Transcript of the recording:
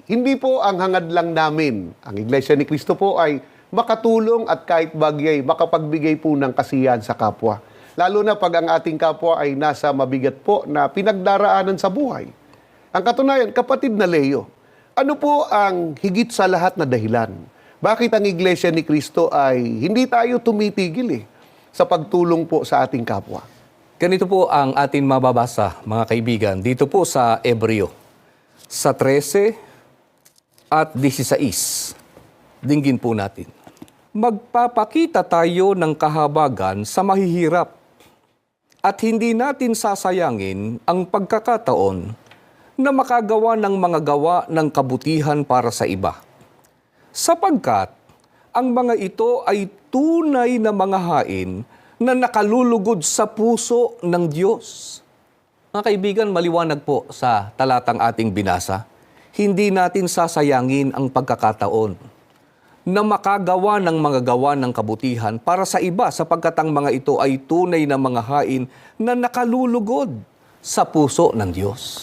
Hindi po ang hangad lang namin. Ang Iglesia ni Cristo po ay makatulong at kahit bagyay, makapagbigay po ng kasiyahan sa kapwa. Lalo na pag ang ating kapwa ay nasa mabigat po na pinagdaraanan sa buhay. Ang katunayan, kapatid na Leo, ano po ang higit sa lahat na dahilan? Bakit ang Iglesia ni Cristo ay hindi tayo tumitigil sa pagtulong po sa ating kapwa? Ganito po ang ating mababasa, mga kaibigan, dito po sa Hebreo, sa 13 at 16. Dinggin po natin. Magpapakita tayo ng kahabagan sa mahihirap at hindi natin sasayangin ang pagkakataon na makagawa ng mga gawa ng kabutihan para sa iba. Sapagkat ang mga ito ay tunay na mga hain na nakalulugod sa puso ng Diyos. Mga kaibigan, maliwanag po sa talatang ating binasa, hindi natin sasayangin ang pagkakataon na makagawa ng mga gawa ng kabutihan para sa iba sapagkat ang mga ito ay tunay na mga hain na nakalulugod sa puso ng Diyos.